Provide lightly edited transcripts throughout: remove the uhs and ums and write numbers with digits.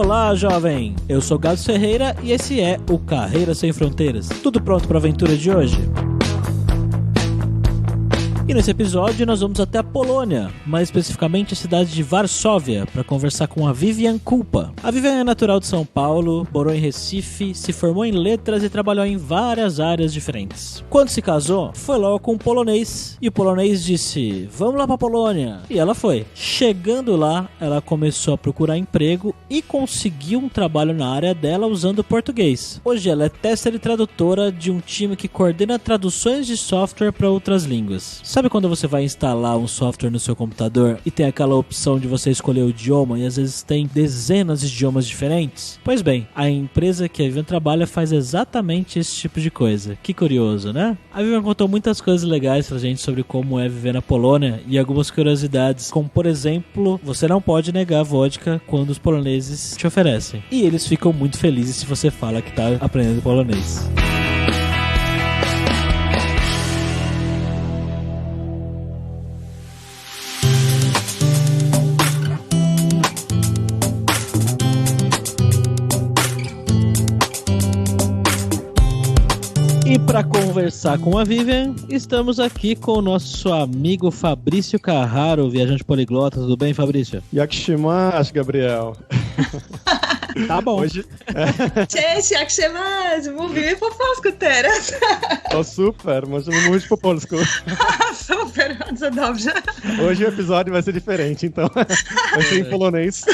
Olá, jovem! Eu sou Gado Ferreira e esse é o Carreira Sem Fronteiras. Tudo pronto para a aventura de hoje? E nesse episódio nós vamos até a Polônia, mais especificamente a cidade de Varsóvia, para conversar com a Vivian Kulpa. A Vivian é natural de São Paulo, morou em Recife, se formou em letras e trabalhou em várias áreas diferentes. Quando se casou, foi logo com um polonês, e o polonês disse, vamos lá pra Polônia. E ela foi. Chegando lá, ela começou a procurar emprego e conseguiu um trabalho na área dela usando português. Hoje ela é tester e tradutora de um time que coordena traduções de software para outras línguas. Sabe quando você vai instalar um software no seu computador e tem aquela opção de você escolher o idioma e às vezes tem dezenas de idiomas diferentes? Pois bem, a empresa que a Vivian trabalha faz exatamente esse tipo de coisa. Que curioso, né? A Vivian contou muitas coisas legais pra gente sobre como é viver na Polônia e algumas curiosidades, como por exemplo, você não pode negar vodka quando os poloneses te oferecem. E eles ficam muito felizes se você fala que tá aprendendo polonês. E para conversar com a Vivian, estamos aqui com o nosso amigo Fabrício Carraro, viajante poliglota. Tudo bem, Fabrício? Jak się masz, Gabriel? Tá bom. Hoje... Cześć, jak się masz? Mówimy po polsku teraz. To super, możemy mówić po polsku. Super, bardzo dobrze. Hoje o episódio vai ser diferente, então vai ser em polonês.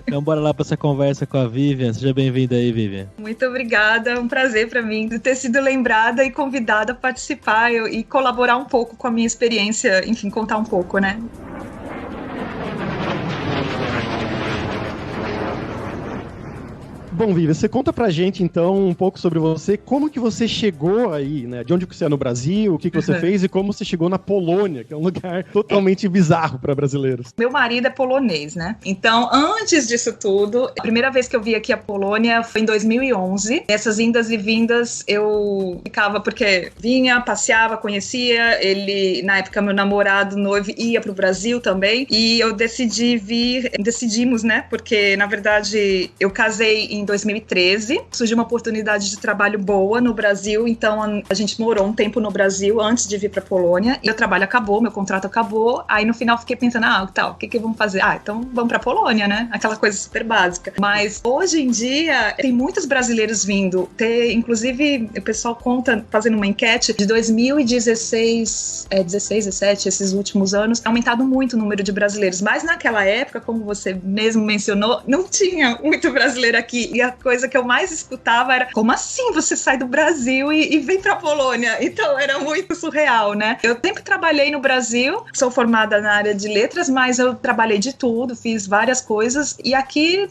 Então bora lá para essa conversa com a Vivian. Seja bem-vinda aí, Vivian. Muito obrigada, é um prazer para mim de ter sido lembrada e convidada a participar e colaborar um pouco com a minha experiência, enfim, contar um pouco, né? Bom, Vivi, você conta pra gente, então, um pouco sobre você, como que você chegou aí, né? De onde você é no Brasil, o que você fez e como você chegou na Polônia, que é um lugar totalmente bizarro pra brasileiros. Meu marido é polonês, né? Então, antes disso tudo, a primeira vez que eu vi aqui a Polônia foi em 2011. Nessas indas e vindas, eu ficava, porque vinha, passeava, conhecia, ele, na época, meu namorado noivo, ia pro Brasil também, e eu decidimos, né? Porque, na verdade, eu casei em 2013, surgiu uma oportunidade de trabalho boa no Brasil, então a gente morou um tempo no Brasil antes de vir pra Polônia, e o trabalho acabou, meu contrato acabou, aí no final fiquei pensando, o que vamos fazer? Então vamos pra Polônia, né? Aquela coisa super básica. Mas hoje em dia, tem muitos brasileiros vindo, inclusive o pessoal conta, fazendo uma enquete, de 2016, 17, esses últimos anos, tem aumentado muito o número de brasileiros, mas naquela época, como você mesmo mencionou, não tinha muito brasileiro aqui. E a coisa que eu mais escutava era, como assim você sai do Brasil e vem pra Polônia? Então era muito surreal, né? Eu sempre trabalhei no Brasil, sou formada na área de letras, mas eu trabalhei de tudo, fiz várias coisas, e aqui,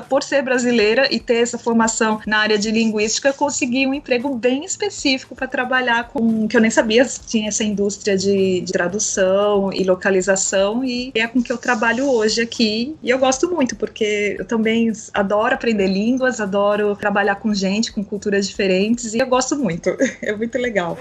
por ser brasileira e ter essa formação na área de linguística, eu consegui um emprego bem específico para trabalhar com, que eu nem sabia se tinha essa indústria de tradução e localização, e é com que eu trabalho hoje aqui, e eu gosto muito, porque eu também adoro aprender línguas, adoro trabalhar com gente, com culturas diferentes, e eu gosto muito. É muito legal.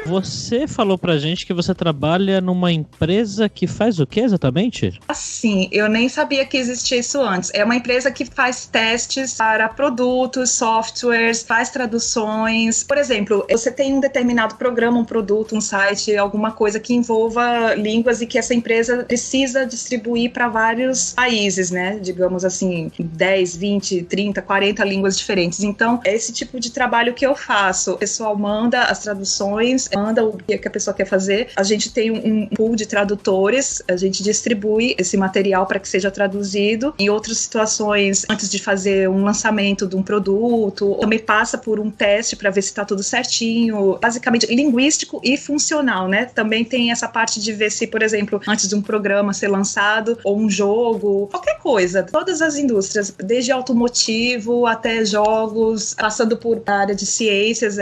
Você falou pra gente que você trabalha numa empresa que faz o que exatamente? Assim, eu nem sabia que existia isso antes. É uma empresa que faz testes para produtos, softwares, faz traduções. Por exemplo, você tem um determinado programa, um produto, um site, alguma coisa que envolva línguas e que essa empresa precisa distribuir para vários países, né? Digamos assim, 10, 20, 30, 40 línguas diferentes. Então, é esse tipo de trabalho que eu faço. O pessoal manda as traduções, manda o que a pessoa quer fazer. A gente tem um pool de tradutores, a gente distribui esse material para que seja traduzido. Em outras situações, antes de fazer um lançamento de um produto, também passa por um teste para ver se está tudo certinho. Basicamente, linguístico e funcional, né? Também tem essa parte de ver se, por exemplo, antes de um programa ser lançado, ou um jogo, qualquer coisa. Todas as indústrias, desde automotivo até jogos, passando por área de ciências,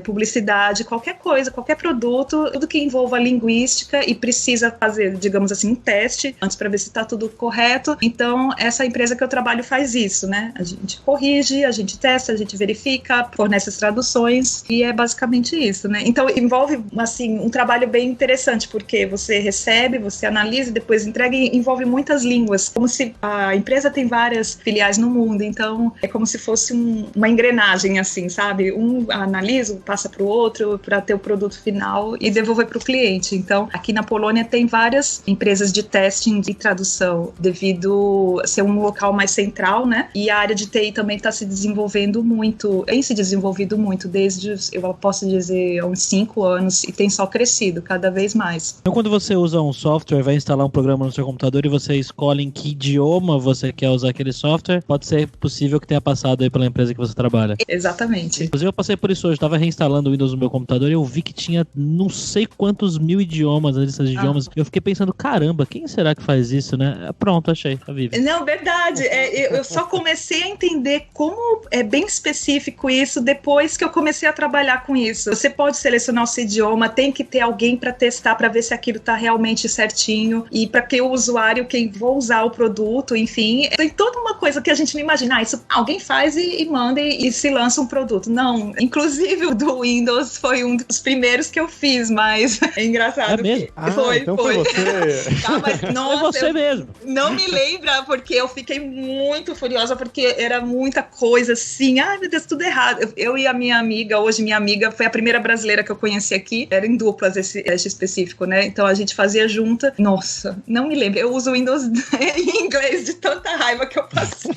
publicidade, qualquer coisa, qualquer produto, tudo que envolva linguística e precisa fazer, digamos assim, um teste antes para ver se está tudo correto. Então, essa empresa que eu trabalho faz isso, né? A gente corrige, a gente testa, a gente verifica, fornece as traduções e é basicamente isso, né? Então, envolve, assim, um trabalho bem interessante, porque você recebe, você analisa, depois entrega e envolve muitas línguas, como se a empresa tem várias filiais no mundo, então é como se fosse uma engrenagem, assim, sabe? Um analisa, passa para o outro para ter o produto final e devolver para o cliente. Então, aqui na Polônia tem várias empresas de testing e tradução, devido a ser um local mais central, né? E a área de TI também está se desenvolvendo muito, tem se desenvolvido muito desde, eu posso dizer, há uns 5 anos, e tem só crescido cada vez mais. Então, quando você usa um software, vai instalar um programa no seu computador e você escolhe em que idioma você quer usar aquele software, pode ser possível que tenha passado aí pela empresa que você trabalha. Exatamente. Inclusive, eu passei por isso hoje, estava reinstalando o Windows no meu computador e eu vi que tinha não sei quantos mil idiomas, listas de idiomas. Eu fiquei pensando, caramba, quem será que faz isso, né? Pronto, achei, tá vivo. Não, verdade. Eu só comecei a entender como é bem específico isso depois que eu comecei a trabalhar com isso. Você pode selecionar o seu idioma, tem que ter alguém para testar, para ver se aquilo tá realmente certinho, e para que o usuário, quem for usar o produto, enfim, tem toda uma coisa que a gente não imagina. Isso alguém faz e manda e se lança um produto. Não, inclusive o do Windows foi um dos primeiros que eu fiz, mas é engraçado. É mesmo? Foi. Então foi você. Tá, mas, nossa, É você mesmo. não me lembra, porque eu fiquei muito furiosa, porque era muita coisa assim, ai meu Deus, tudo errado. Eu e a minha amiga, hoje minha amiga, foi a primeira brasileira que eu conheci aqui, era em duplas esse teste específico, né? Então a gente fazia junta. Nossa, não me lembro, eu uso o Windows em inglês de tanta raiva que eu passei.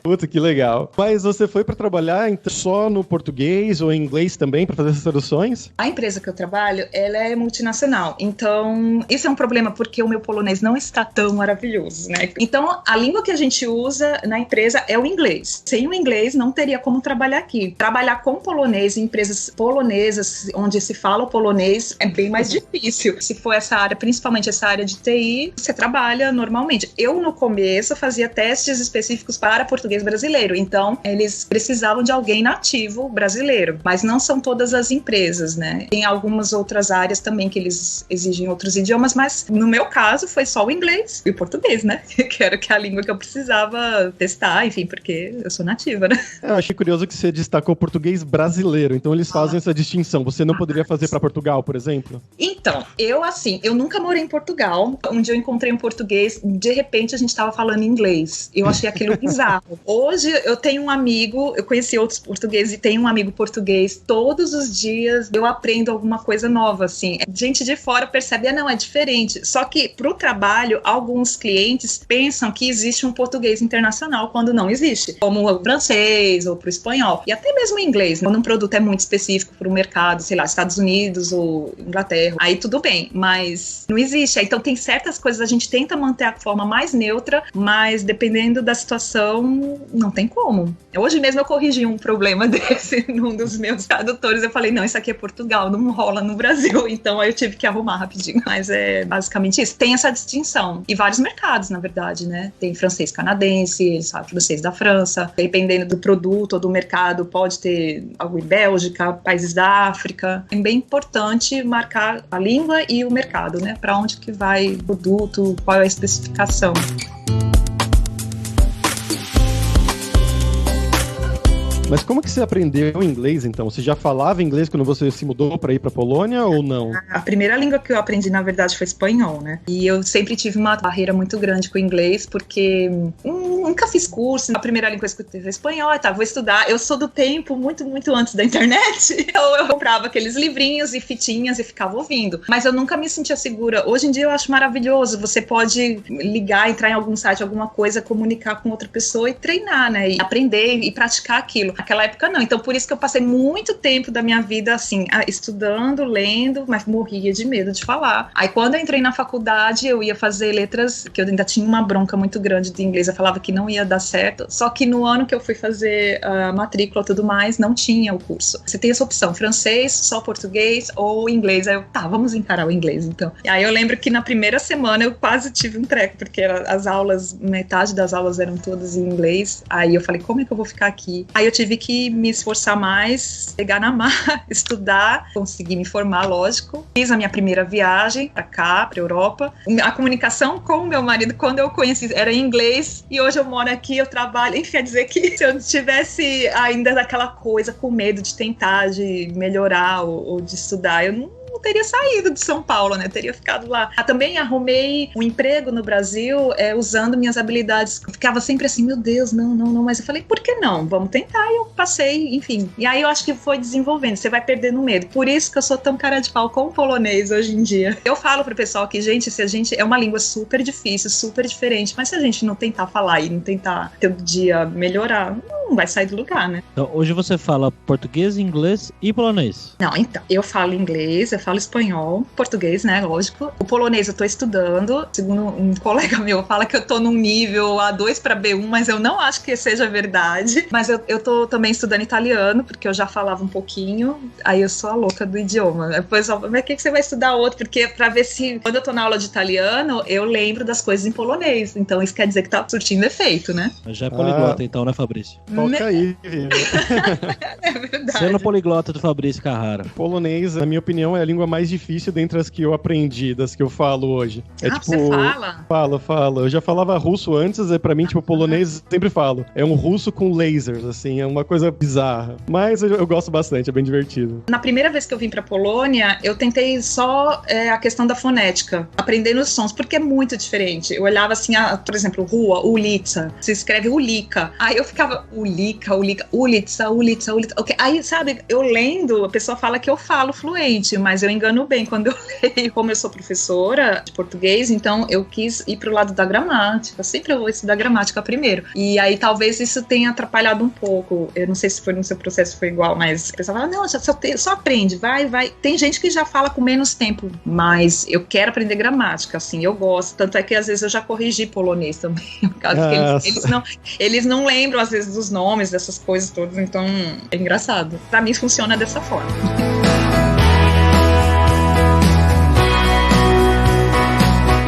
Puta, que legal. Mas você foi pra trabalhar então, só no português ou em inglês também pra fazer essas traduções? A empresa que eu trabalho, ela é multinacional, então isso é um problema porque o meu polonês não está tão maravilhoso, né? Então a língua que a gente usa na empresa é o inglês. Sem o inglês não teria como trabalhar aqui. Trabalhar com polonês em empresas polonesas onde se fala o polonês é bem mais difícil. Se for essa área, principalmente essa área de TI, você trabalha normalmente. Eu no começo fazia testes específicos para português brasileiro, então eles precisavam de alguém nativo brasileiro, mas não são todas as empresas, né? Tem algumas outras áreas também que eles exigem outros idiomas, mas no meu caso foi só o inglês e o português, né? Que era a língua que eu precisava testar, enfim, porque eu sou nativa, né? Eu achei curioso que você destacou o português brasileiro, então eles fazem essa distinção. Você não poderia fazer para Portugal, por exemplo? Então, eu nunca morei em Portugal. Um dia eu encontrei um português, de repente a gente estava falando inglês. Eu achei aquilo bizarro. Hoje eu tenho um amigo, eu conheci outros portugueses e tenho um amigo português. Todos os dias eu aprendo alguma coisa nova, assim. Gente de fora percebe, não, é diferente. Só que pro trabalho, alguns clientes pensam que existe um português internacional quando não existe. Como o francês ou pro espanhol. E até mesmo o inglês, né? Quando um produto é muito específico pro mercado, sei lá, Estados Unidos ou Inglaterra, aí tudo bem, mas não existe. Então tem certas coisas, a gente tenta manter a forma mais neutra, mas dependendo da situação, não tem como. Hoje mesmo eu corrigi um problema desse num dos meus tradutores, eu falei, não, isso aqui é Portugal, não rola no Brasil, então aí eu tive que arrumar rapidinho, mas é basicamente isso. Tem essa distinção, e vários mercados, na verdade, né? Tem francês canadense, eles falam francês da França, dependendo do produto ou do mercado, pode ter algo em Bélgica, países da África. É bem importante marcar a língua e o mercado, né? Para onde que vai o produto, qual é a especificação. Mas como que você aprendeu inglês, então? Você já falava inglês quando você se mudou para ir para Polônia ou não? A primeira língua que eu aprendi, na verdade, foi espanhol, né? E eu sempre tive uma barreira muito grande com o inglês, porque nunca fiz curso. A primeira língua que eu escutei foi espanhol, vou estudar. Eu sou do tempo muito, muito antes da internet. Eu comprava aqueles livrinhos e fitinhas e ficava ouvindo. Mas eu nunca me sentia segura. Hoje em dia eu acho maravilhoso. Você pode ligar, entrar em algum site, alguma coisa, comunicar com outra pessoa e treinar, né? E aprender e praticar aquilo. Naquela época não, então por isso que eu passei muito tempo da minha vida assim, estudando, lendo, mas morria de medo de falar. Aí quando eu entrei na faculdade, eu ia fazer letras, que eu ainda tinha uma bronca muito grande de inglês, eu falava que não ia dar certo, só que no ano que eu fui fazer a matrícula e tudo mais, não tinha o curso. Você tem essa opção, francês, só português ou inglês. Aí eu, vamos encarar o inglês então. E aí eu lembro que na primeira semana eu quase tive um treco, porque as aulas, metade das aulas eram todas em inglês, aí eu falei, como é que eu vou ficar aqui? Aí eu tive tive que me esforçar mais, pegar na marra, estudar, consegui me formar, lógico. Fiz a minha primeira viagem pra cá, pra Europa. A comunicação com o meu marido, quando eu conheci, era em inglês, e hoje eu moro aqui, eu trabalho. Enfim, quer dizer que se eu tivesse ainda daquela coisa com medo de tentar, de melhorar ou de estudar, eu não teria saído de São Paulo, né? Eu teria ficado lá. Também arrumei um emprego no Brasil usando minhas habilidades. Eu ficava sempre assim, meu Deus, não. Mas eu falei, por que não? Vamos tentar. E eu passei, enfim. E aí eu acho que foi desenvolvendo. Você vai perdendo medo. Por isso que eu sou tão cara de pau com o polonês hoje em dia. Eu falo pro pessoal que, gente, se a gente... É uma língua super difícil, super diferente. Mas se a gente não tentar falar e não tentar todo dia melhorar, não vai sair do lugar, né? Então, hoje você fala português, inglês e polonês. Não, então. Eu falo inglês, eu falo espanhol, português, né, lógico. O polonês eu tô estudando. Segundo um colega meu, fala que eu tô num nível A2 para B1, mas eu não acho que seja verdade. Mas eu tô também estudando italiano, porque eu já falava um pouquinho. Aí eu sou a louca do idioma. Depois, mas o que você vai estudar outro? Porque pra ver se, quando eu tô na aula de italiano, eu lembro das coisas em polonês. Então isso quer dizer que tá surtindo efeito, né? Já é poliglota então, né, Fabrício? Toca aí, viu? É verdade. Sendo poliglota do Fabrício Carrara. Polonês, na minha opinião, é a língua mais difícil dentre as que eu aprendi, das que eu falo hoje. Você fala? Falo. Eu já falava russo antes, pra mim, polonês, sempre falo. É um russo com lasers, assim, é uma coisa bizarra. Mas eu gosto bastante, é bem divertido. Na primeira vez que eu vim pra Polônia, eu tentei só a questão da fonética, aprendendo os sons, porque é muito diferente. Eu olhava assim, por exemplo, rua, ulica, se escreve ulica. Aí eu ficava, ulica, ulica, ok. Aí, sabe, eu lendo, a pessoa fala que eu falo fluente, mas eu engano bem quando eu leio. Como eu sou professora de português, então eu quis ir pro lado da gramática. Sempre eu vou estudar gramática primeiro. E aí talvez isso tenha atrapalhado um pouco. Eu não sei se foi no seu processo foi igual, mas a pessoa fala, não, só aprende, vai. Tem gente que já fala com menos tempo, mas eu quero aprender gramática, assim, eu gosto. Tanto é que às vezes eu já corrigi polonês também. Por causa que eles não lembram às vezes dos nomes dessas coisas todas, então é engraçado. Pra mim funciona dessa forma.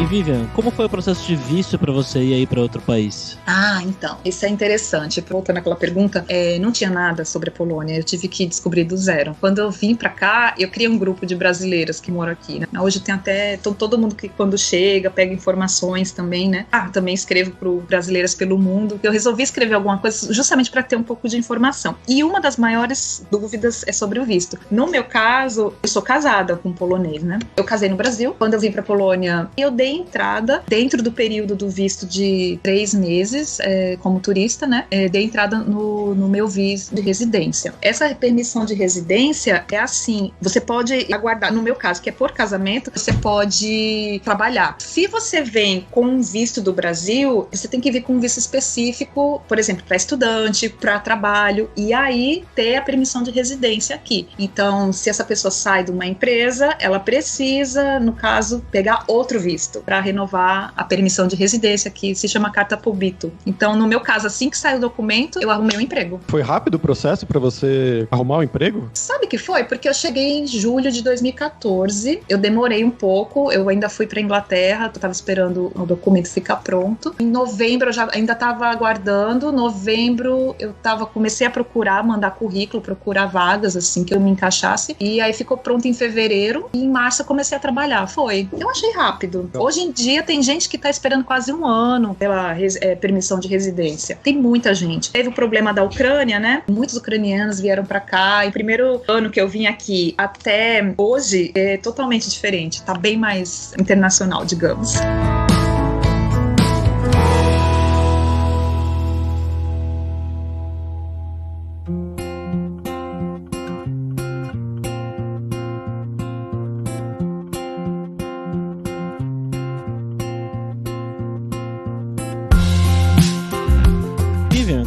Vivian, como foi o processo de visto para você ir aí para outro país? Então, isso é interessante. Voltando àquela pergunta, não tinha nada sobre a Polônia, eu tive que descobrir do zero. Quando eu vim pra cá, eu criei um grupo de brasileiras que moram aqui, né? Hoje tem até todo mundo que quando chega, pega informações também, né? Também escrevo pro Brasileiras pelo Mundo. Eu resolvi escrever alguma coisa justamente para ter um pouco de informação. E uma das maiores dúvidas é sobre o visto. No meu caso, eu sou casada com um polonês, né? Eu casei no Brasil. Quando eu vim pra Polônia, eu dei entrada dentro do período do visto de 3 meses como turista, né? Dei entrada no meu visto de residência. Essa permissão de residência é assim, você pode aguardar, no meu caso, que é por casamento, você pode trabalhar. Se você vem com um visto do Brasil, você tem que vir com um visto específico, por exemplo, para estudante, para trabalho, e aí ter a permissão de residência aqui. Então, se essa pessoa sai de uma empresa, ela precisa, no caso, pegar outro visto para renovar a permissão de residência, que se chama carta pobito. Então, no meu caso, assim que saiu o documento, eu arrumei um emprego. Foi rápido o processo para você arrumar um emprego? Sabe que foi? Porque eu cheguei em julho de 2014, eu demorei um pouco, eu ainda fui para Inglaterra, eu tava esperando o documento ficar pronto. Em novembro eu já ainda tava aguardando, novembro eu comecei a mandar currículo, procurar vagas assim que eu me encaixasse, e aí ficou pronto em fevereiro, e em março eu comecei a trabalhar. Eu achei rápido. Hoje em dia tem gente que tá esperando quase um ano pela permissão de residência. Tem muita gente. Teve o problema da Ucrânia, né? Muitos ucranianos vieram pra cá, e o primeiro ano que eu vim aqui até hoje é totalmente diferente, tá bem mais internacional, digamos.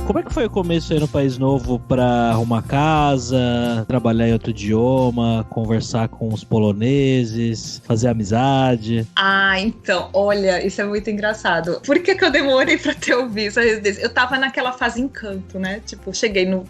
Como é que foi o começo aí no país novo pra arrumar casa, trabalhar em outro idioma, conversar com os poloneses, fazer amizade? Então, olha, isso é muito engraçado. Por que eu demorei pra ter o visto, a residência? Eu tava naquela fase encanto, né? Tipo, cheguei no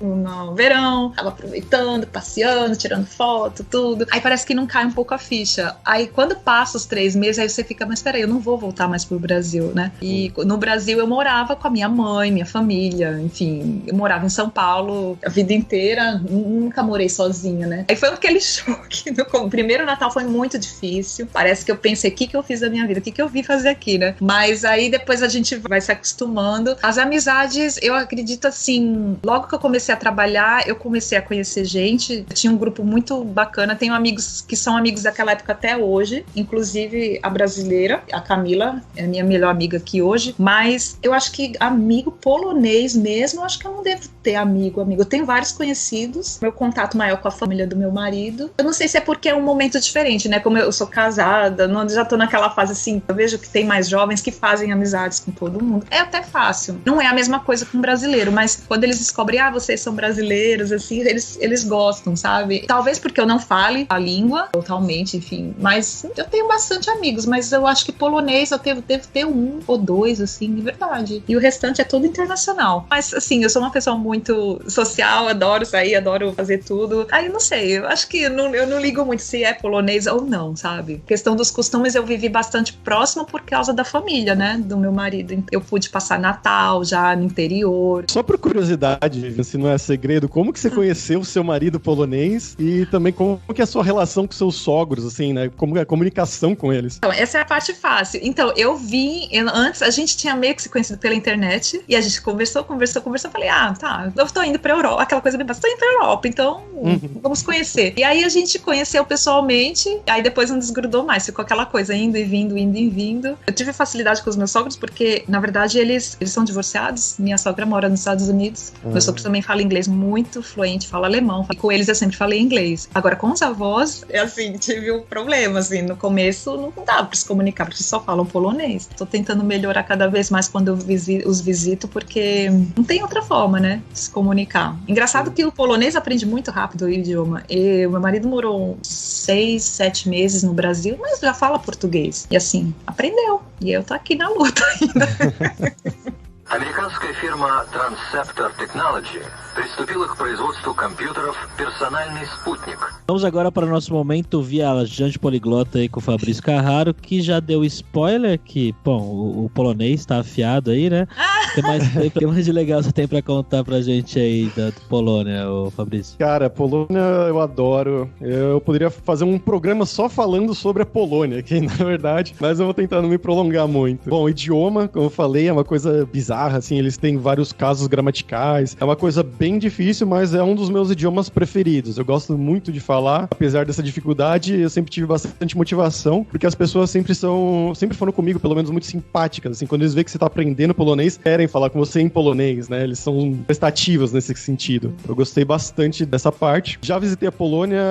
verão, tava aproveitando, passeando, tirando foto, tudo. Aí parece que não cai um pouco a ficha. Aí quando passa os 3 meses, aí você fica, mas peraí, eu não vou voltar mais pro Brasil, né? E no Brasil eu morava com a minha mãe, minha família, enfim, eu morava em São Paulo a vida inteira, nunca morei sozinha, né? Aí foi aquele choque. O primeiro Natal foi muito difícil. Parece que eu pensei, o que eu fiz da minha vida? O que eu vim fazer aqui, né? Mas aí depois a gente vai se acostumando. As amizades, eu acredito assim, logo que eu comecei a trabalhar, eu comecei a conhecer gente. Eu tinha um grupo muito bacana. Tenho amigos que são amigos daquela época até hoje, inclusive a brasileira, a Camila, é a minha melhor amiga aqui hoje. Mas eu acho que amigo polonês mesmo, eu acho que eu não devo ter amigo. Eu tenho vários conhecidos, meu contato maior com a família do meu marido. Eu não sei se é porque é um momento diferente, né? Como eu sou casada, já tô naquela fase assim, eu vejo que tem mais jovens que fazem amizades com todo mundo. É até fácil. Não é a mesma coisa com um brasileiro, mas quando eles descobrem, vocês são brasileiros, assim, eles gostam, sabe? Talvez porque eu não fale a língua totalmente, enfim, mas eu tenho bastante amigos, mas eu acho que polonês eu devo ter um ou dois, assim, de verdade. E o restante é todo internacional. Mas, assim, eu sou uma pessoa muito social, adoro sair, adoro fazer tudo. Aí, não sei, eu acho que eu não ligo muito se é polonês ou não, sabe? Questão dos costumes, eu vivi bastante próximo por causa da família, né? Do meu marido. Eu pude passar Natal já no interior. Só por curiosidade, se não é segredo, como que você conheceu o seu marido polonês e também como que é a sua relação com seus sogros, assim, né? Como é a comunicação com eles? Então, essa é a parte fácil. Então, antes a gente tinha meio que se conhecido pela internet e a gente conversou, falei, tá, eu tô indo pra Europa, aquela coisa bem bastante, tô indo pra Europa, então vamos conhecer. E aí a gente conheceu pessoalmente, aí depois não desgrudou mais, ficou aquela coisa, indo e vindo. Eu tive facilidade com os meus sogros porque, na verdade, eles são divorciados, minha sogra mora nos Estados Unidos, meu sogro também fala inglês muito fluente, fala alemão, e com eles eu sempre falei inglês. Agora, com os avós, assim, tive um problema, assim, no começo não dava pra se comunicar, porque só falam polonês. Tô tentando melhorar cada vez mais quando eu os visito, porque não tem outra forma, né, de se comunicar. Engraçado que o polonês aprende muito rápido o idioma. Meu marido morou 6, 7 meses no Brasil, mas já fala português. E assim, aprendeu. E eu tô aqui na luta ainda. Американская фирма Transceptor Technology приступила к производству компьютеров «Персональный спутник». Vamos agora para o nosso momento viajante poliglota aí com o Fabrício Carraro, que já deu spoiler que, bom, o polonês tá afiado aí, né? O que mais de legal você tem pra contar pra gente aí da Polônia, ô Fabrício? Cara, Polônia eu adoro. Eu poderia fazer um programa só falando sobre a Polônia aqui, na verdade, mas eu vou tentar não me prolongar muito. Bom, o idioma, como eu falei, é uma coisa bizarra, assim, eles têm vários casos gramaticais. É uma coisa bem difícil, mas é um dos meus idiomas preferidos. Eu gosto muito de falar, apesar dessa dificuldade, eu sempre tive bastante motivação, porque as pessoas sempre foram comigo, pelo menos, muito simpáticas, assim, quando eles veem que você tá aprendendo polonês, querem falar com você em polonês, né? Eles são prestativos nesse sentido. Eu gostei bastante dessa parte. Já visitei a Polônia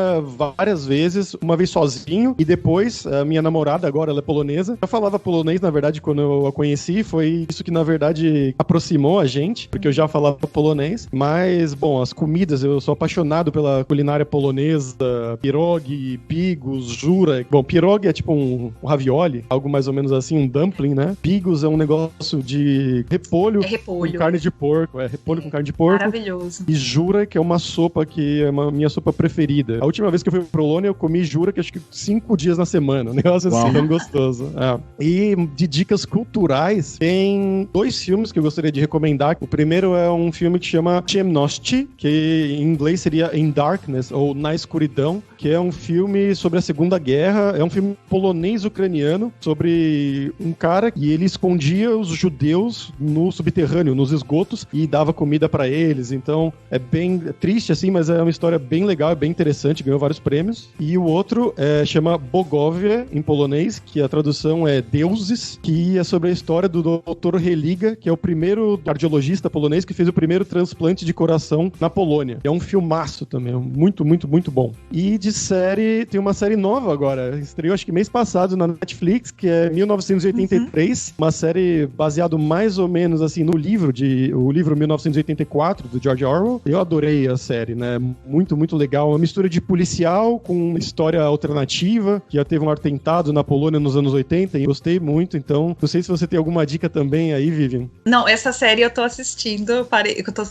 várias vezes, uma vez sozinho, e depois, a minha namorada, agora ela é polonesa, já falava polonês, na verdade, quando eu a conheci, foi isso que, na verdade, aproximou a gente, porque eu já falava polonês, mas, bom, as comidas, eu sou apaixonado pela culinária polonesa, pierogi, bigos, jura. Bom, pierogi é tipo um ravioli, algo mais ou menos assim, um dumpling, né? Bigos é um negócio de repolho, com carne de porco, repolho com carne de porco. Maravilhoso. E jura, que é uma sopa que é a minha sopa preferida. A última vez que eu fui pra Polônia, eu comi jura, que acho que 5 dias na semana, um negócio assim, tão gostoso. E de dicas culturais, tem 2 filmes que eu gostaria de recomendar. O primeiro é um filme que chama Ciemności, que em inglês seria In Darkness, ou Na Escuridão, que é um filme sobre a Segunda Guerra, é um filme polonês-ucraniano, sobre um cara e ele escondia os judeus no subterrâneo, nos esgotos, e dava comida pra eles. Então, é bem triste, assim, mas é uma história bem legal, é bem interessante, ganhou vários prêmios. E o outro chama Bogowie, em polonês, que a tradução é Deuses, que é sobre a história do Dr. Religa, que é o primeiro cardiologista polonês que fez o primeiro transplante de coração na Polônia. É um filmaço também, muito, muito, muito bom. E de série, tem uma série nova agora, estreou acho que mês passado na Netflix, que é 1983, uma série baseada mais ou menos assim no livro 1984, do George Orwell. Eu adorei a série, né? Muito, muito legal. Uma mistura de policial com história alternativa, que já teve um atentado na Polônia nos anos 80 e gostei muito. Então, não sei se você tem alguma dica também aí, Vivian. Não, essa série eu tô assistindo,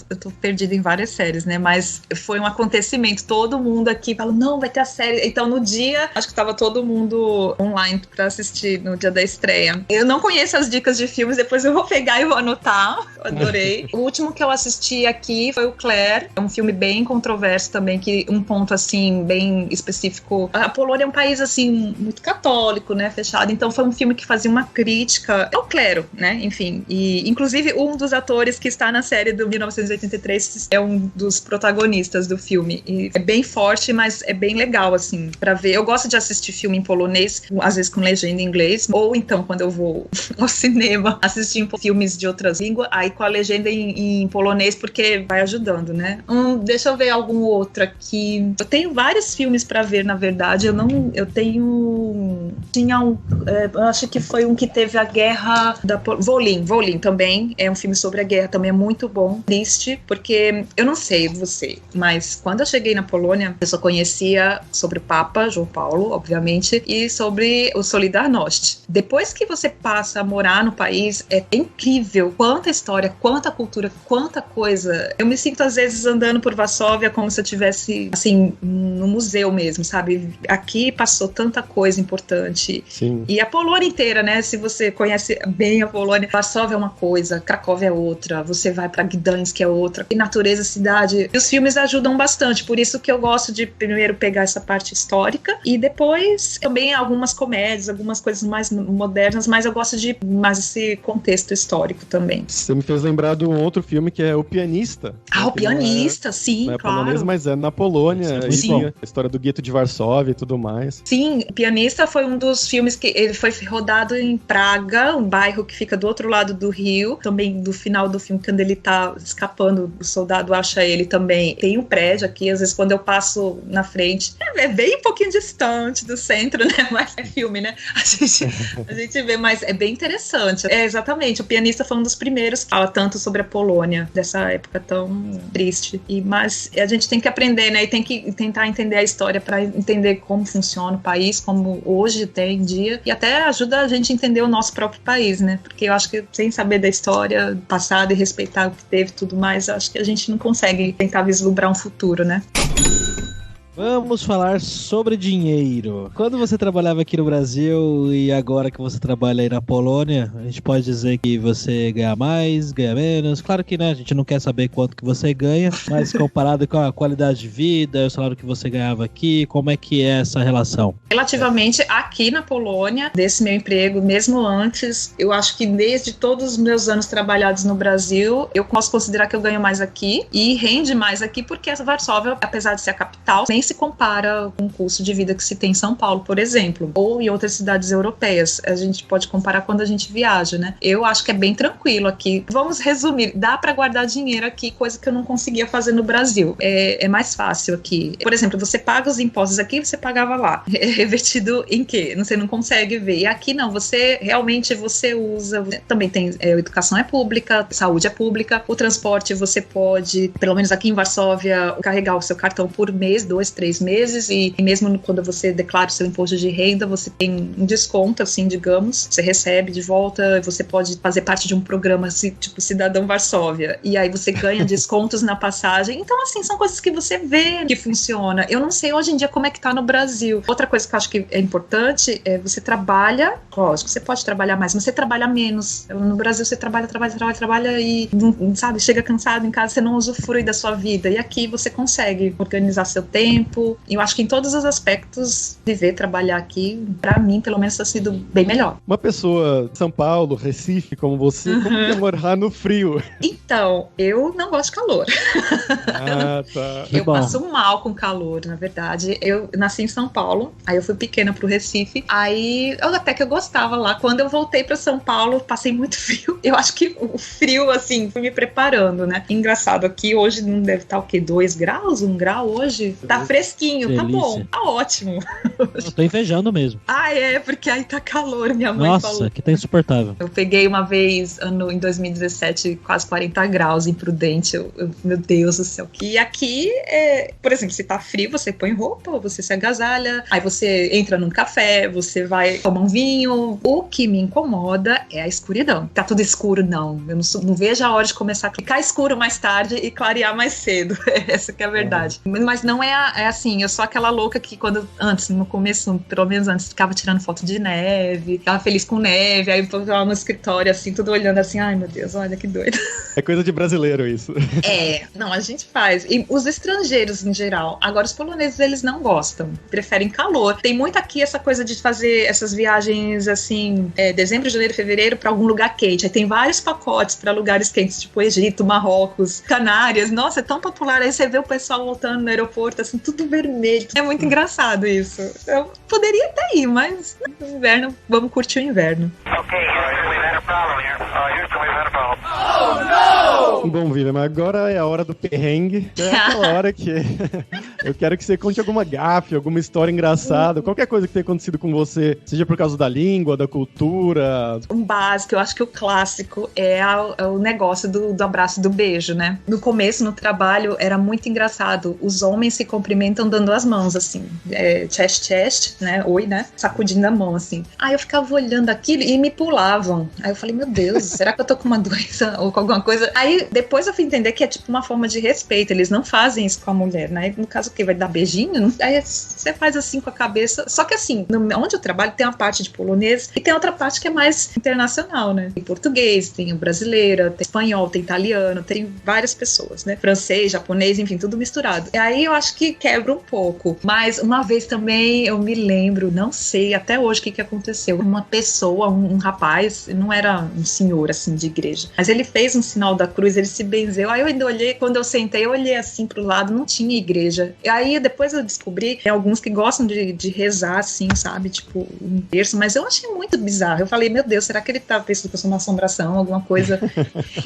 eu tô perdida em várias séries, né? Mas foi um acontecimento, todo mundo aqui falou, não, vai ter a série. Então no dia, acho que tava todo mundo online pra assistir no dia da estreia. Eu não conheço as dicas de filmes, depois eu vou pegar e vou anotar. Eu adorei. O último que eu assisti aqui foi o Claire, é um filme bem controverso também, que um ponto assim, bem específico. A Polônia é um país assim, muito católico, né? Fechado. Então foi um filme que fazia uma crítica ao clero, né? Enfim, e inclusive um dos atores que está na série do 1983 é um dos protagonistas do filme. E é bem forte, mas é bem legal, assim, pra ver. Eu gosto de assistir filme em polonês, às vezes com legenda em inglês, ou então quando eu vou ao cinema assistir filmes de outras línguas, aí com a legenda em polonês, porque vai ajudando, né? Deixa eu ver algum outro aqui. Eu tenho vários filmes pra ver, na verdade. Eu acho que foi um que teve a guerra da Volin também, é um filme sobre a guerra, também é muito bom, triste, porque eu não sei você, mas quando eu cheguei na Polônia, eu só conhecia sobre o Papa João Paulo, obviamente, e sobre o Solidarność. Depois que você passa a morar no país, é incrível quanta história, quanta cultura, quanta coisa. Eu me sinto às vezes andando por Varsóvia como se eu estivesse assim, no museu mesmo, sabe? Aqui passou tanta coisa importante. Sim. E a Polônia inteira, né? Se você conhece bem a Polônia, Varsóvia é uma coisa, Cracóvia é outra, você vai pra Gdańsk é outra, e natureza, cidade. E os filmes ajudam bastante, por isso que eu gosto de primeiro pegar essa parte histórica e depois também algumas comédias, algumas coisas mais modernas, mas eu gosto de mais esse contexto histórico também. Você me fez lembrar de um outro filme que é O Pianista. O Pianista, sim, não é claro. polonês, mas é na Polônia, e Sim. a história do gueto de Varsóvia e tudo mais. Sim, O Pianista foi um dos filmes que ele foi rodado em Praga, um bairro que fica do outro lado do rio, também do final do filme, quando ele tá escapando, o soldado acha ele também. Tem um prédio aqui, às vezes quando eu passo na frente, é bem um pouquinho distante do centro, né, mas é filme, né, a gente vê, mas é bem interessante. É, exatamente, O Pianista foi um dos primeiros que fala tanto sobre a Polônia, dessa época tão triste, mas a gente tem que aprender, né, e tem que tentar entender a história para entender como funciona o país, como hoje tem dia, e até ajuda a gente a entender o nosso próprio país, né, porque eu acho que sem saber da história passada e respeitar o que teve e tudo mais, eu acho que a gente não consegue tentar vislumbrar um futuro, né. Vamos falar sobre dinheiro. Quando você trabalhava aqui no Brasil e agora que você trabalha aí na Polônia, a gente pode dizer que você ganha mais, ganha menos. Claro que, né, a gente não quer saber quanto que você ganha, mas comparado com a qualidade de vida, o salário que você ganhava aqui, como é que é essa relação? Relativamente aqui na Polônia, desse meu emprego, mesmo antes, eu acho que desde todos os meus anos trabalhados no Brasil, eu posso considerar que eu ganho mais aqui e rende mais aqui, porque essa Varsóvia, apesar de ser a capital, nem se compara com o custo de vida que se tem em São Paulo, por exemplo, ou em outras cidades europeias. A gente pode comparar quando a gente viaja, né? Eu acho que é bem tranquilo aqui. Vamos resumir, dá para guardar dinheiro aqui, coisa que eu não conseguia fazer no Brasil. É mais fácil aqui. Por exemplo, você paga os impostos aqui, você pagava lá. É revertido em quê? Você não consegue ver. E aqui não, você realmente usa. Também tem educação é pública, saúde é pública, o transporte você pode, pelo menos aqui em Varsóvia, carregar o seu cartão por mês, 2, 3 meses, e mesmo quando você declara o seu imposto de renda, você tem um desconto, assim, digamos, você recebe de volta, você pode fazer parte de um programa, assim, tipo Cidadão Varsóvia, e aí você ganha descontos na passagem. Então, assim, são coisas que você vê que funciona. Eu não sei hoje em dia como é que tá no Brasil. Outra coisa que eu acho que é importante é você trabalha, lógico, você pode trabalhar mais, mas você trabalha menos. No Brasil você trabalha e, não, sabe, chega cansado em casa, você não usufrui da sua vida, e aqui você consegue organizar seu tempo. Eu acho que em todos os aspectos, viver, trabalhar aqui, pra mim, pelo menos, tá sido bem melhor. Uma pessoa de São Paulo, Recife, como você, como que é morar no frio? Então, eu não gosto de calor. Ah, tá. Eu passo mal com calor, na verdade. Eu nasci em São Paulo, aí eu fui pequena pro Recife, aí até que eu gostava lá. Quando eu voltei pra São Paulo, passei muito frio. Eu acho que o frio, assim, foi me preparando, né? Engraçado, aqui hoje não deve estar o quê? 2 graus? 1 grau hoje? Tá fresquinho, Delícia. Tá bom, tá ótimo. Eu tô invejando mesmo. porque aí tá calor, minha mãe falou. Nossa, que tá insuportável. Eu peguei uma vez, em 2017, quase 40 graus, imprudente. Meu Deus do céu. E aqui, por exemplo, se tá frio, você põe roupa, você se agasalha, aí você entra num café, você vai tomar um vinho. O que me incomoda é a escuridão. Tá tudo escuro, não. Eu não vejo a hora de começar a ficar escuro mais tarde e clarear mais cedo. Essa que é a verdade. Mas não é assim, eu sou aquela louca que antes, no começo, pelo menos antes, ficava tirando foto de neve, ficava feliz com neve, aí eu ficava no escritório, assim, tudo olhando assim, ai meu Deus, olha que doido. É coisa de brasileiro isso. Não, a gente faz. E os estrangeiros, em geral. Agora, os poloneses, eles não gostam. Preferem calor. Tem muito aqui essa coisa de fazer essas viagens, assim, dezembro, janeiro, fevereiro, pra algum lugar quente. Aí tem vários pacotes pra lugares quentes, tipo Egito, Marrocos, Canárias. Nossa, é tão popular. Aí você vê o pessoal voltando no aeroporto, assim, tudo vermelho. É muito engraçado isso. Eu poderia até ir, mas no inverno, vamos curtir o inverno. Okay, Houston, we've had a problem here. Houston, we've had a problem. Bom, William, agora é a hora do perrengue. É aquela hora que eu quero que você conte alguma gafe, alguma história engraçada, qualquer coisa que tenha acontecido com você, seja por causa da língua, da cultura. Um básico, eu acho que o clássico é o negócio do abraço e do beijo, né? No começo, no trabalho, era muito engraçado. Os homens se cumprimentam dando as mãos, assim. Chest, né? Oi, né? Sacudindo a mão, assim. Aí eu ficava olhando aquilo e me pulavam. Aí eu falei, meu Deus, será que eu tô com uma doença ou com alguma coisa? Aí depois eu fui entender que é tipo uma forma de respeito. Eles não fazem isso com a mulher, né? No caso, o que? Vai dar beijinho? Aí você faz assim com a cabeça. Só que assim, onde eu trabalho tem uma parte de polonês e tem outra parte que é mais internacional, né? Tem português, tem brasileira, tem espanhol, tem italiano, tem várias pessoas, né? Francês, japonês, enfim, tudo misturado. E aí eu acho que quebra um pouco. Mas uma vez também eu me lembro, não sei até hoje o que aconteceu. Uma pessoa, um rapaz, não era um senhor assim de igreja, mas ele fez um sinal da cruz, ele se benzeu. Aí eu ainda olhei, quando eu sentei, eu olhei assim pro lado, não tinha igreja. E aí depois eu descobri, tem alguns que gostam de rezar assim, sabe? Tipo, um terço, mas eu achei muito bizarro. Eu falei, meu Deus, será que ele tá pensando que eu sou uma assombração, alguma coisa?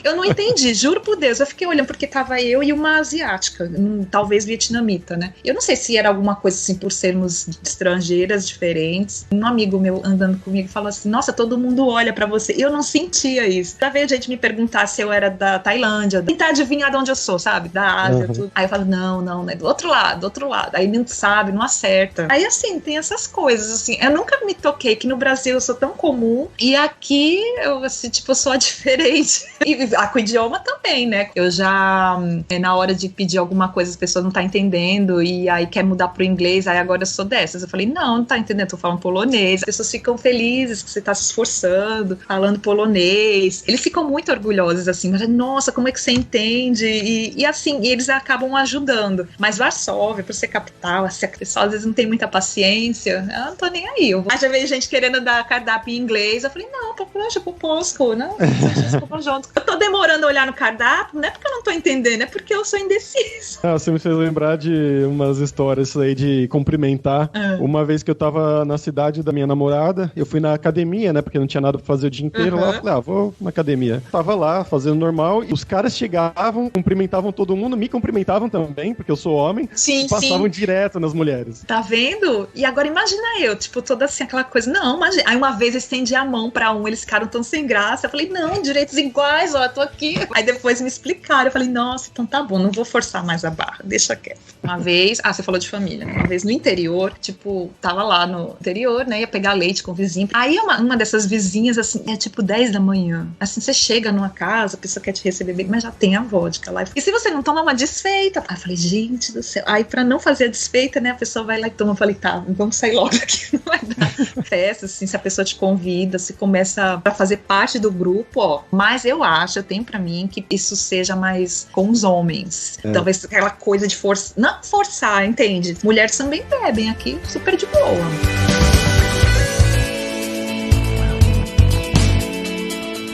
Eu não entendi, juro por Deus. Eu fiquei olhando porque tava eu e uma asiática, talvez vietnamita, né? Eu não sei se era alguma coisa assim por sermos estrangeiras diferentes. Um amigo meu andando comigo falou assim, nossa, todo mundo olha pra você. E eu não sentia isso. Já veio a gente me perguntar se eu era da Tailândia, tentar adivinhar de onde eu sou, sabe? Da Ásia, tudo. Aí eu falo, não, né? Do outro lado. Aí não sabe, não acerta. Aí assim, tem essas coisas, assim. Eu nunca me toquei que no Brasil eu sou tão comum e aqui eu, assim, tipo, sou a diferente. E com o idioma também, né? Eu já, na hora de pedir alguma coisa, as pessoas não tá entendendo e aí quer mudar pro inglês, aí agora eu sou dessas. Eu falei, não tá entendendo, tô falando polonês. As pessoas ficam felizes que você tá se esforçando, falando polonês. Eles ficam muito orgulhosos, assim, mas, nossa, como é que você entende? E assim, eles acabam ajudando. Mas Varsóvia, por ser capital, assim, a pessoa às vezes não tem muita paciência. Eu não tô nem aí. Mas já veio gente querendo dar cardápio em inglês. Eu falei, não, poxa, pro Polsco, não, junto. Eu tô demorando a olhar no cardápio, não é porque eu não tô entendendo, é porque eu sou indecisa. Você me fez lembrar de umas histórias aí de cumprimentar. Uma vez que eu tava na cidade da minha namorada, eu fui na academia, né, porque não tinha nada pra fazer o dia inteiro lá, falei, vou na academia. Tava lá, fazendo normal, e os caras chegavam, cumprimentavam todo mundo, me cumprimentavam também, porque eu sou homem, sim, e passavam direto nas mulheres. Tá vendo? E agora imagina eu, tipo, toda assim, aquela coisa, não, imagina. Aí uma vez eu estendi a mão pra eles ficaram tão sem graça, eu falei, não, direitos iguais, ó, eu tô aqui. Aí depois me explicaram, eu falei, nossa, então tá bom, não vou forçar mais a barra, deixa quieto. Uma vez, você falou de família, né? Uma vez no interior, tipo, tava lá no interior, né, ia pegar leite com o vizinho. Aí uma dessas vizinhas, assim, é tipo 10 da manhã. Assim, você chega numa casa, a pessoa quer te receber bem, mas já tem a vodka lá. E se você não toma uma desfeita? Aí eu falei, gente do céu. Aí pra não fazer a desfeita, né, a pessoa vai lá e toma. Eu falei, tá, vamos sair logo daqui, não vai dar. Festa, assim, se a pessoa te convida, se começa pra fazer parte do grupo, ó. Mas eu tenho pra mim que isso seja mais com os homens. Talvez aquela coisa de força, não forçar, entende? Mulheres também bebem aqui, super de boa.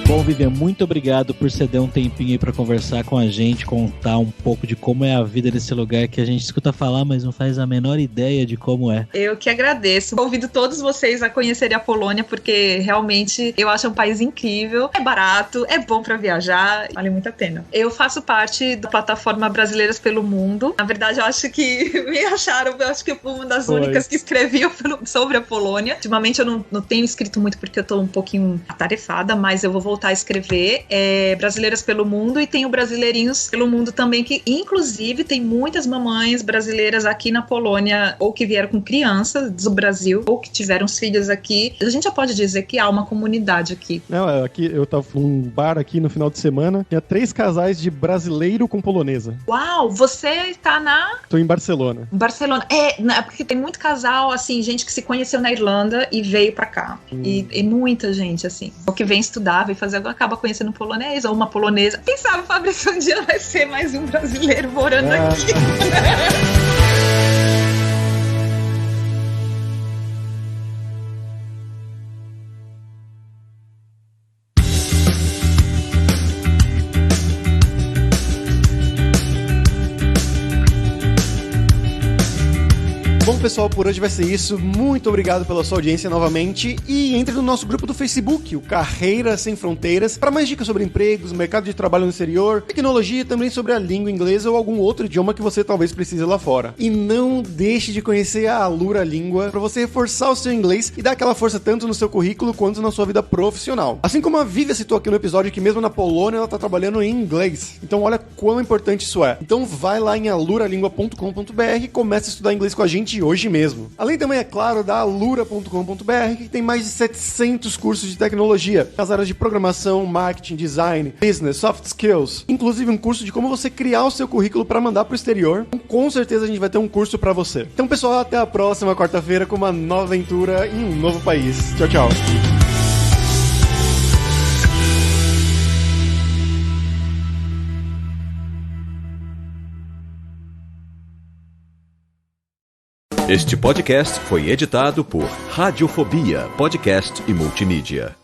Bom, Vivian, muito obrigado por ceder um tempinho aí pra conversar com a gente, contar um pouco de como é a vida nesse lugar que a gente escuta falar, mas não faz a menor ideia de como é. Eu que agradeço. Convido todos vocês a conhecerem a Polônia, porque realmente eu acho um país incrível, é barato, é bom pra viajar, vale muito a pena. Eu faço parte da plataforma Brasileiras pelo Mundo. Na verdade, eu acho que me acharam, eu acho que eu fui uma das únicas que escreviam sobre a Polônia. Ultimamente eu não tenho escrito muito porque eu tô um pouquinho atarefada, mas eu vou voltar a escrever. Brasileiras pelo Mundo, e tem o Brasileirinhos pelo Mundo também, que inclusive tem muitas mamães brasileiras aqui na Polônia, ou que vieram com crianças do Brasil, ou que tiveram filhos aqui. A gente já pode dizer que há uma comunidade aqui. Não, aqui eu tava num bar aqui no final de semana, tinha 3 casais de brasileiro com polonesa. Uau, você tá na... Tô em Barcelona. Barcelona. Porque tem muito casal, assim, gente que se conheceu na Irlanda e veio pra cá. E muita gente, assim, ou que vem estudar, vem fazer, acaba conhecendo um polonês ou uma polonesa. Quem sabe, Fabrício, um dia vai ser mais um brasileiro morando aqui. Bom, pessoal, por hoje vai ser isso. Muito obrigado pela sua audiência novamente. E entre no nosso grupo do Facebook, o Carreiras Sem Fronteiras, para mais dicas sobre empregos, mercado de trabalho no exterior, tecnologia e também sobre a língua inglesa ou algum outro idioma que você talvez precise lá fora. E não deixe de conhecer a Alura Língua para você reforçar o seu inglês e dar aquela força tanto no seu currículo quanto na sua vida profissional. Assim como a Vivian citou aqui no episódio que mesmo na Polônia ela tá trabalhando em inglês. Então olha quão importante isso é. Então vai lá em aluralingua.com.br e comece a estudar inglês com a gente hoje mesmo. Além também, é claro, da alura.com.br, que tem mais de 700 cursos de tecnologia nas áreas de programação, marketing, design, business, soft skills, inclusive um curso de como você criar o seu currículo para mandar pro exterior. Então, com certeza a gente vai ter um curso para você. Então, pessoal, até a próxima quarta-feira com uma nova aventura em um novo país. Tchau, tchau. Este podcast foi editado por Radiofobia, podcast e multimídia.